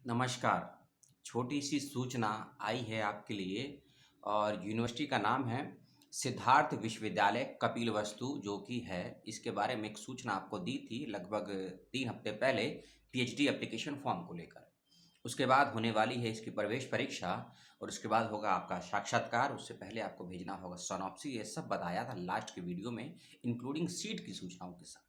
नमस्कार। छोटी सी सूचना आई है आपके लिए और यूनिवर्सिटी का नाम है सिद्धार्थ विश्वविद्यालय कपिलवस्तु जो कि है इसके बारे में एक सूचना आपको दी थी लगभग 3 हफ्ते पहले पीएचडी एप्लीकेशन फॉर्म को लेकर। उसके बाद होने वाली है इसकी प्रवेश परीक्षा और उसके बाद होगा आपका साक्षात्कार। उससे पहले आपको भेजना होगा सिनॉप्सिस, ये सब बताया था लास्ट के वीडियो में इंक्लूडिंग सीट की सूचनाओं के साथ।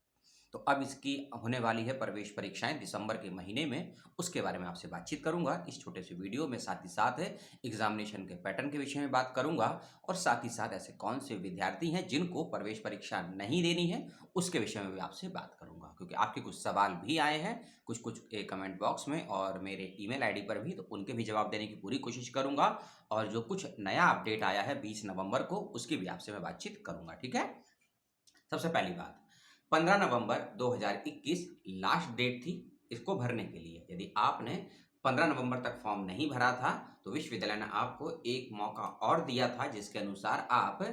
तो अब इसकी होने वाली है प्रवेश परीक्षाएं दिसंबर के महीने में, उसके बारे में आपसे बातचीत करूंगा इस छोटे से वीडियो में। साथ ही साथ एग्जामिनेशन के पैटर्न के विषय में बात करूंगा और साथ ही साथ ऐसे कौन से विद्यार्थी हैं जिनको प्रवेश परीक्षा नहीं देनी है उसके विषय में भी आपसे बात करूंगा, क्योंकि आपके कुछ सवाल भी आए हैं कुछ कुछ कमेंट बॉक्स में और मेरे ईमेल आईडी पर भी, तो उनके भी जवाब देने की पूरी कोशिश करूंगा। और जो कुछ नया अपडेट आया है 20 नवंबर को उसकी भी आपसे मैं बातचीत करूंगा। ठीक है, सबसे पहली बात, 15 नवंबर 2021 लास्ट डेट थी इसको भरने के लिए। यदि आपने 15 नवंबर तक फॉर्म नहीं भरा था तो विश्वविद्यालय ने आपको एक मौका और दिया था, जिसके अनुसार आप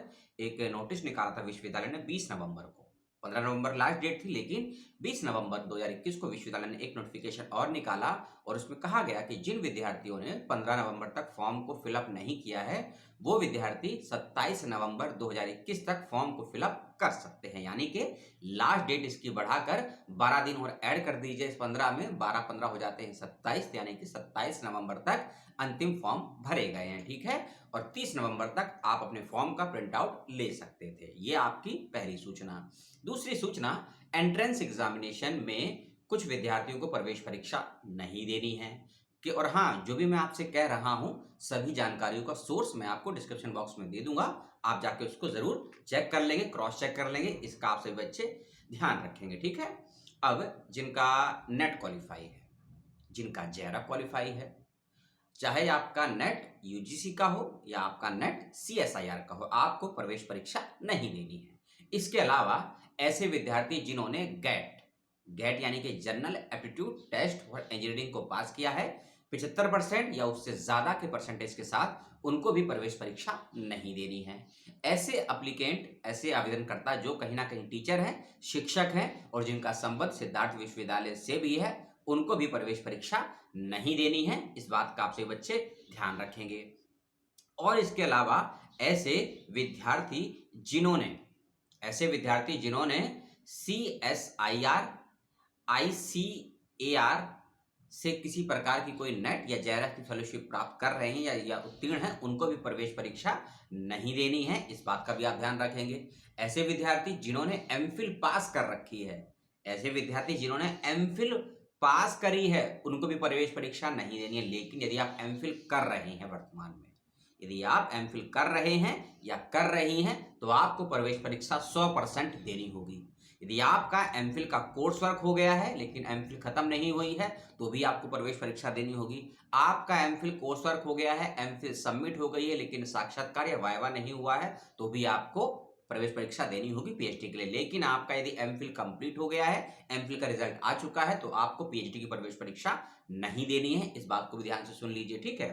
एक नोटिस निकाला था विश्वविद्यालय ने 20 नवंबर को। 15 नवंबर लास्ट डेट थी, लेकिन 20 नवंबर 2021 को विश्वविद्यालय ने एक नोटिफिकेशन और निकाला और उसमें कहा गया कि जिन विद्यार्थियों ने 15 नवंबर तक फॉर्म को फिलअप नहीं किया है वो विद्यार्थी 27 नवंबर 2021 तक फॉर्म को फिलअप कर सकते हैं। यानी कि लास्ट डेट इसकी बढ़ाकर 12 दिन और ऐड कर दीजिए इस 15 में, 12-15 हो जाते हैं 27, यानी कि 27 नवंबर तक अंतिम फॉर्म भरे गए हैं। ठीक है, और 30 नवंबर तक आप अपने फॉर्म का प्रिंट आउट ले सकते थे। ये आपकी पहली सूचना। दूसरी सूचना, एंट्रेंस एग्जामिनेशन में कुछ विद्यार्थियों को प्रवेश परीक्षा नहीं देनी है कि, और हाँ, जो भी मैं आपसे कह रहा हूं सभी जानकारियों का सोर्स मैं आपको डिस्क्रिप्शन बॉक्स में दे दूंगा, आप जाके उसको जरूर चेक कर लेंगे, क्रॉस चेक कर लेंगे, इसका आप सभी बच्चे ध्यान रखेंगे। ठीक है, अब जिनका नेट क्वालिफाई है, जिनका जेरा क्वालिफाई है, चाहे आपका नेट यूजीसी का हो या आपका नेट सीएसआईआर का हो, आपको प्रवेश परीक्षा नहीं देनी है। इसके अलावा ऐसे विद्यार्थी जिन्होंने गेट गेट यानी कि general aptitude test for engineering को पास किया है 75% या उससे ज्यादा के परसेंटेज के साथ, उनको भी प्रवेश परीक्षा नहीं देनी है। ऐसे एप्लीकेंट, ऐसे आवेदनकर्ता जो कहीं ना कहीं टीचर हैं, शिक्षक हैं और जिनका संबंध सिद्धार्थ विश्वविद्यालय से भी है, उनको भी प्रवेश परीक्षा नहीं देनी है। इस बात का आपसे बच्चे ध्यान रखेंगे। और इसके अलावा विद्यार्थी ऐसे विद्यार्थी जिन्होंने CSIR ICAR से किसी प्रकार की कोई नेट या जेआरएफ की फेलोशिप प्राप्त कर रहे हैं या उत्तीर्ण हैं, उनको भी प्रवेश परीक्षा नहीं देनी है। इस बात का भी आप ध्यान रखेंगे। ऐसे विद्यार्थी जिन्होंने एमफिल पास कर रखी है, ऐसे विद्यार्थी जिन्होंने एमफिल पास करी है, उनको भी प्रवेश परीक्षा नहीं देनी है। लेकिन यदि आप एमफिल कर रहे हैं वर्तमान में, यदि आप एमफिल कर रहे हैं या कर रही हैं तो आपको प्रवेश परीक्षा 100% देनी होगी। यदि आपका एमफिल का कोर्स वर्क हो गया है लेकिन एमफिल खत्म नहीं हुई है तो भी आपको प्रवेश परीक्षा देनी होगी। आपका एमफिल कोर्स वर्क हो गया है, एमफिल सबमिट हो गई है लेकिन साक्षात्कार या वाइवा नहीं हुआ है तो भी आपको प्रवेश परीक्षा देनी होगी पीएचडी के लिए। लेकिन आपका यदि एमफिल कंप्लीट हो गया है, एमफिल का रिजल्ट आ चुका है, तो आपको पीएचडी की प्रवेश परीक्षा नहीं देनी है। इस बात को भी ध्यान से सुन लीजिए। ठीक है,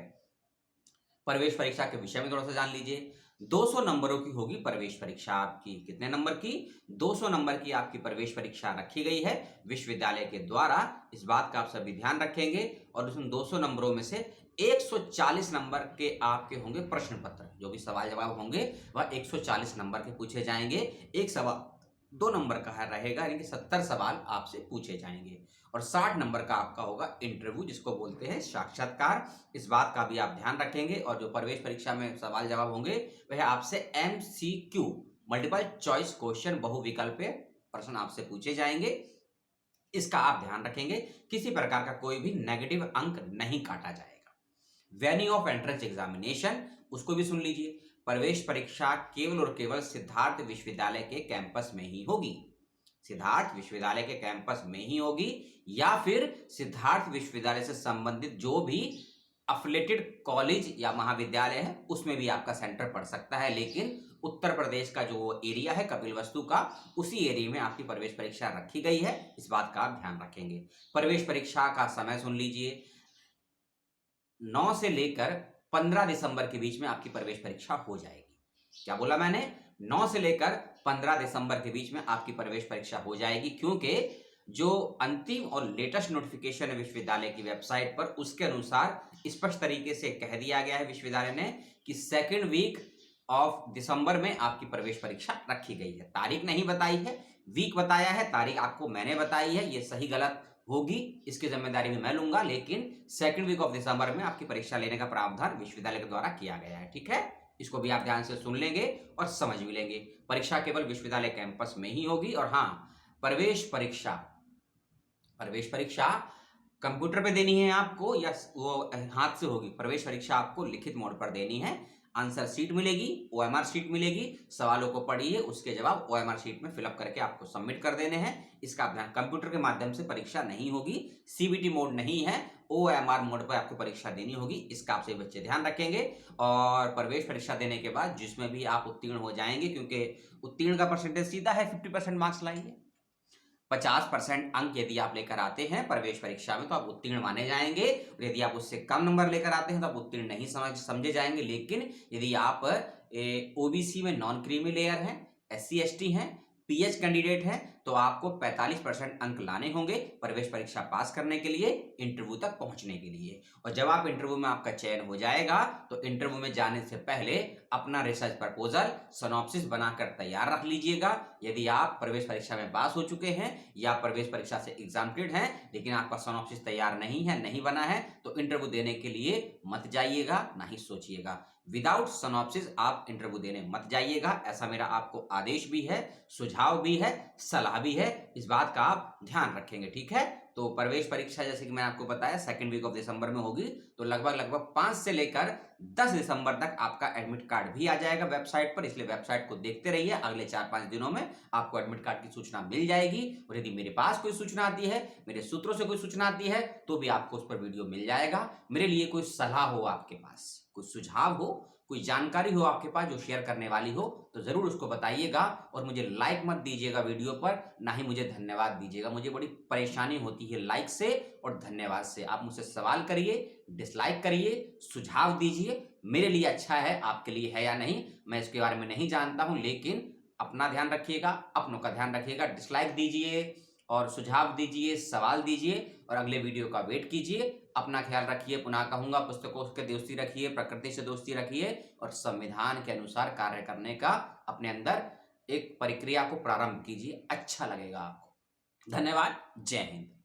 प्रवेश परीक्षा के विषय में थोड़ा सा जान लीजिए। 200 नंबरों की होगी प्रवेश परीक्षा आपकी। कितने नंबर की? 200 नंबर की आपकी प्रवेश परीक्षा रखी गई है विश्वविद्यालय के द्वारा। इस बात का आप सभी ध्यान रखेंगे। और उसमें 200 नंबरों में से 140 नंबर के आपके होंगे प्रश्न पत्र, जो भी सवाल जवाब होंगे वह 140 नंबर के पूछे जाएंगे। एक सवाल 2 नंबर का रहेगा, यानी कि 70 सवाल आपसे पूछे जाएंगे। और 60 नंबर का आपका होगा इंटरव्यू, जिसको बोलते हैं साक्षात्कार। इस बात का भी आप ध्यान रखेंगे। और जो प्रवेश परीक्षा में सवाल जवाब होंगे वह आपसे MCQ मल्टीपल चॉइस क्वेश्चन, बहुविकल्पीय प्रश्न आपसे पूछे जाएंगे। इसका आप ध्यान रखेंगे, किसी प्रकार का कोई भी नेगेटिव अंक नहीं काटा जाएगा। वेन्यू ऑफ एंट्रेंस एग्जामिनेशन, उसको भी सुन लीजिए। प्रवेश परीक्षा केवल और केवल सिद्धार्थ विश्वविद्यालय के कैंपस में ही होगी। सिद्धार्थ विश्वविद्यालय के कैंपस में ही होगी, या फिर सिद्धार्थ विश्वविद्यालय से संबंधित जो भी अफिलेटेड कॉलेज या महाविद्यालय है उसमें भी आपका सेंटर पड़ सकता है। लेकिन उत्तर प्रदेश का जो एरिया है कपिलवस्तु का, उसी एरिया में आपकी प्रवेश परीक्षा रखी गई है। इस बात का आप ध्यान रखेंगे। प्रवेश परीक्षा का समय सुन लीजिए। 9 से लेकर 15 दिसंबर के बीच में आपकी प्रवेश परीक्षा हो जाएगी। क्या बोला मैंने? 9 से लेकर 15 दिसंबर के बीच में आपकी प्रवेश परीक्षा हो जाएगी, क्योंकि जो अंतिम और लेटेस्ट नोटिफिकेशन है विश्वविद्यालय की वेबसाइट पर, उसके अनुसार स्पष्ट तरीके से कह दिया गया है विश्वविद्यालय ने कि सेकेंड वीक ऑफ दिसंबर में आपकी प्रवेश परीक्षा रखी गई है। तारीख नहीं बताई है, वीक बताया है, तारीख आपको मैंने बताई है। ये सही गलत होगी इसकी जिम्मेदारी में मैं लूंगा, लेकिन सेकेंड वीक ऑफ दिसंबर में आपकी परीक्षा लेने का प्रावधान विश्वविद्यालय के द्वारा किया गया है। ठीक है, इसको भी आप ध्यान से सुन लेंगे और समझ भी लेंगे। परीक्षा केवल विश्वविद्यालय कैंपस में ही होगी। और हाँ, प्रवेश परीक्षा कंप्यूटर पे देनी है आपको या वो हाथ से होगी? प्रवेश परीक्षा आपको लिखित मोड पर देनी है। आंसर शीट मिलेगी, ओएमआर शीट मिलेगी, सवालों को पढ़िए, उसके जवाब ओएमआर शीट में फिलअप करके आपको सबमिट कर देने हैं। इसका ध्यान, कंप्यूटर के माध्यम से परीक्षा नहीं होगी, सीबीटी मोड नहीं है, ओएमआर मोड पर आपको परीक्षा देनी होगी। इसका आप सभी बच्चे ध्यान रखेंगे। और प्रवेश परीक्षा देने के बाद जिसमें भी आप उत्तीर्ण हो जाएंगे, क्योंकि उत्तीर्ण का परसेंटेज सीधा है 50% मार्क्स लाइए, 50% अंक यदि आप लेकर आते हैं प्रवेश परीक्षा में तो आप उत्तीर्ण माने जाएंगे। और यदि आप उससे कम नंबर लेकर आते हैं तो आप उत्तीर्ण नहीं समझे जाएंगे। लेकिन यदि आप ओबीसी में नॉन क्रीमी लेयर हैं, SC ST हैं, पीएच कैंडिडेट हैं, तो आपको 45% अंक लाने होंगे प्रवेश परीक्षा पास करने के लिए, इंटरव्यू तक पहुंचने के लिए। और जब आप इंटरव्यू में आपका चयन हो जाएगा तो इंटरव्यू में जाने से पहले अपना रिसर्च प्रपोजल सिनॉप्सिस बनाकर तैयार रख लीजिएगा। यदि आप प्रवेश परीक्षा में पास हो चुके हैं या प्रवेश परीक्षा से एग्जामिनेड हैं लेकिन आपका सिनॉप्सिस तैयार नहीं है, नहीं बना है, तो इंटरव्यू देने के लिए मत जाइएगा, ना ही सोचिएगा। विदाउट सिनॉप्सिस आप इंटरव्यू देने मत जाइएगा, ऐसा मेरा आपको आदेश भी है, सुझाव भी है, सलाह भी है। इस बात का आप ध्यान रखेंगे। ठीक है, तो प्रवेश परीक्षा जैसे कि मैंने आपको बताया सेकेंड वीक ऑफ दिसंबर में होगी। तो लगभग 5 से लेकर 10 दिसंबर तक आपका एडमिट कार्ड भी आ जाएगा वेबसाइट पर, इसलिए वेबसाइट को देखते रहिए। अगले 4-5 दिनों में आपको एडमिट कार्ड की सूचना मिल जाएगी। और यदि मेरे पास कोई सूचना आती है, मेरे सूत्रों से कोई सूचना आती है, तो भी आपको उस पर वीडियो मिल जाएगा। मेरे लिए कोई सलाह हो आपके पास, कोई सुझाव हो, कोई जानकारी हो आपके पास जो शेयर करने वाली हो, तो जरूर उसको बताइएगा। और मुझे लाइक मत दीजिएगा वीडियो पर, ना ही मुझे धन्यवाद दीजिएगा। मुझे बड़ी परेशानी होती है लाइक से और धन्यवाद से। आप मुझसे सवाल करिए, डिसलाइक करिए, सुझाव दीजिए। मेरे लिए अच्छा है, आपके लिए है या नहीं मैं इसके बारे में नहीं जानता हूं, लेकिन अपना ध्यान रखिएगा, अपनों का ध्यान रखिएगा। डिसलाइक दीजिए और सुझाव दीजिए, सवाल दीजिए और अगले वीडियो का वेट कीजिए। अपना ख्याल रखिए। पुनः कहूंगा, पुस्तकों से दोस्ती रखिए, प्रकृति से दोस्ती रखिए और संविधान के अनुसार कार्य करने का अपने अंदर एक प्रक्रिया को प्रारंभ कीजिए। अच्छा लगेगा आपको। धन्यवाद। जय हिंद।